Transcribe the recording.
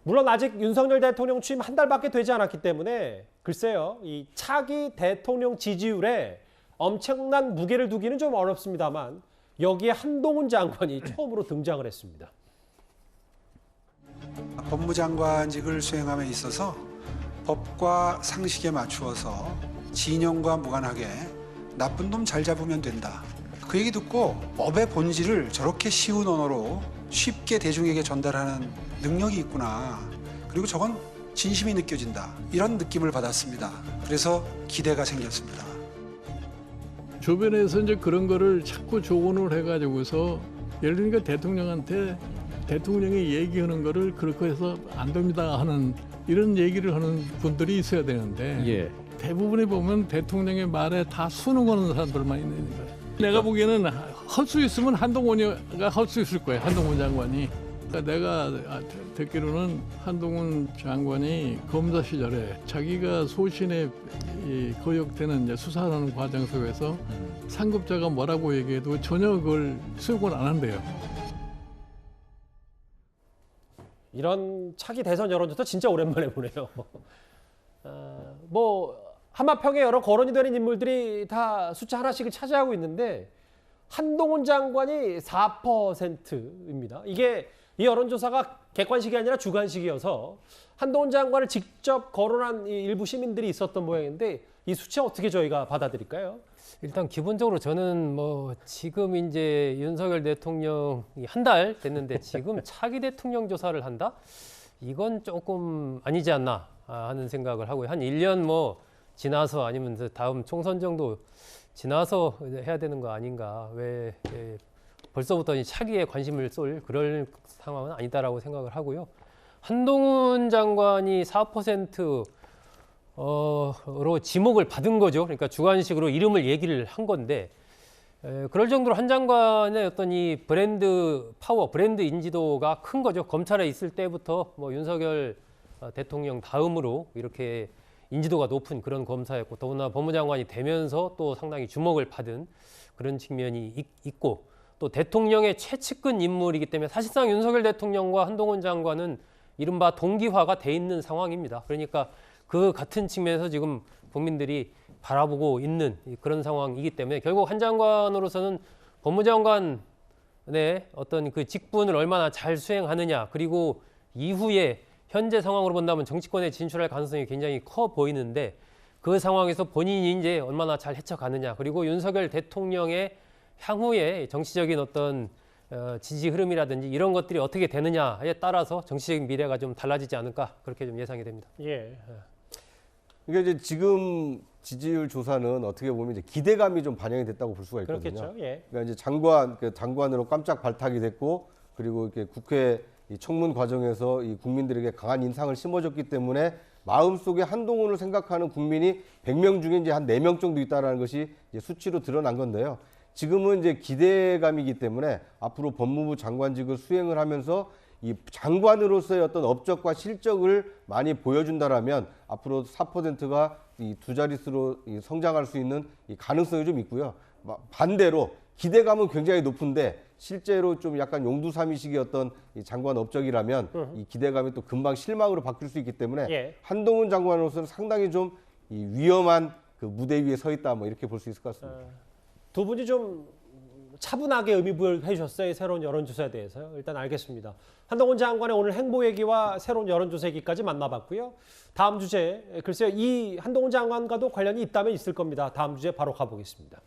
물론 아직 윤석열 대통령 취임 한 달밖에 되지 않았기 때문에 글쎄요, 이 차기 대통령 지지율에 엄청난 무게를 두기는 좀 어렵습니다만 여기에 한동훈 장관이 처음으로 등장을 했습니다. 법무장관직을 수행함에 있어서 법과 상식에 맞추어서 진영과 무관하게 나쁜 놈 잘 잡으면 된다. 그 얘기 듣고 법의 본질을 저렇게 쉬운 언어로 쉽게 대중에게 전달하는 능력이 있구나. 그리고 저건 진심이 느껴진다. 이런 느낌을 받았습니다. 그래서 기대가 생겼습니다. 주변에서 이제 그런 거를 자꾸 조언을 해가지고서 예를 들니까 대통령한테 대통령이 얘기하는 거를 그렇게 해서 안 됩니다 하는 이런 얘기를 하는 분들이 있어야 되는데 대부분이 보면 대통령의 말에 다 순응하는 사람들만 있는 거예요. 내가 보기에는 할 수 있으면 한동훈이가 할 수 있을 거예요. 한동훈 장관이. 그러니까 내가 듣기로는 한동훈 장관이 검사 시절에 자기가 소신에 거역되는 이제 수사하는 과정 속에서 상급자가 뭐라고 얘기해도 전혀 그걸 수용을 안 한대요. 이런 차기 대선 여론조사 진짜 오랜만에 보네요. 뭐 한마평에 여러 거론이 되는 인물들이 다 숫자 하나씩을 차지하고 있는데 한동훈 장관이 4%입니다. 이게 이 여론조사가 객관식이 아니라 주관식이어서 한동훈 장관을 직접 거론한 일부 시민들이 있었던 모양인데 이 수치 어떻게 저희가 받아들일까요? 일단 기본적으로 저는 뭐 지금 이제 윤석열 대통령이 한 달 됐는데 지금 차기 대통령 조사를 한다? 이건 조금 아니지 않나 하는 생각을 하고요. 한 1년 뭐 지나서 아니면 다음 총선 정도 지나서 해야 되는 거 아닌가. 왜 벌써부터 차기에 관심을 쏠 그럴 상황은 아니다라고 생각을 하고요. 한동훈 장관이 4%로 지목을 받은 거죠. 그러니까 주관식으로 이름을 얘기를 한 건데 그럴 정도로 한 장관의 어떤 이 브랜드 파워, 브랜드 인지도가 큰 거죠. 검찰에 있을 때부터 뭐 윤석열 대통령 다음으로 이렇게 인지도가 높은 그런 검사였고 더구나 법무장관이 되면서 또 상당히 주목을 받은 그런 측면이 있고 또 대통령의 최측근 인물이기 때문에 사실상 윤석열 대통령과 한동훈 장관은 이른바 동기화가 돼 있는 상황입니다. 그러니까 그 같은 측면에서 지금 국민들이 바라보고 있는 그런 상황이기 때문에 결국 한 장관으로서는 법무장관의 어떤 그 직분을 얼마나 잘 수행하느냐 그리고 이후에 현재 상황으로 본다면 정치권에 진출할 가능성이 굉장히 커 보이는데 그 상황에서 본인이 이제 얼마나 잘 헤쳐가느냐 그리고 윤석열 대통령의 향후의 정치적인 어떤 지지 흐름이라든지 이런 것들이 어떻게 되느냐에 따라서 정치적인 미래가 좀 달라지지 않을까 그렇게 좀 예상이 됩니다. 예. 그러니까 이제 지금 지지율 조사는 어떻게 보면 이제 기대감이 좀 반영이 됐다고 볼 수가 있거든요. 그렇겠죠. 예. 그러니까 이제 장관으로 깜짝 발탁이 됐고 그리고 이렇게 국회 이 청문 과정에서 이 국민들에게 강한 인상을 심어줬기 때문에 마음속에 한동훈을 생각하는 국민이 100명 중에 이제 한 4명 정도 있다라는 것이 이제 수치로 드러난 건데요. 지금은 이제 기대감이기 때문에 앞으로 법무부 장관직을 수행을 하면서 이 장관으로서의 어떤 업적과 실적을 많이 보여준다라면 앞으로 4%가 이 두 자릿수로 성장할 수 있는 이 가능성이 좀 있고요. 반대로 기대감은 굉장히 높은데 실제로 좀 약간 용두사미식의 어떤 이 장관 업적이라면 이 기대감이 또 금방 실망으로 바뀔 수 있기 때문에 예. 한동훈 장관으로서는 상당히 좀 이 위험한 그 무대 위에 서 있다 뭐 이렇게 볼 수 있을 것 같습니다. 두 분이 좀 차분하게 의미부여를 해주셨어요. 이 새로운 여론조사에 대해서요. 일단 알겠습니다. 한동훈 장관의 오늘 행보 얘기와 새로운 여론조사 얘기까지 만나봤고요. 다음 주제, 글쎄요. 이 한동훈 장관과도 관련이 있다면 있을 겁니다. 다음 주제 바로 가보겠습니다.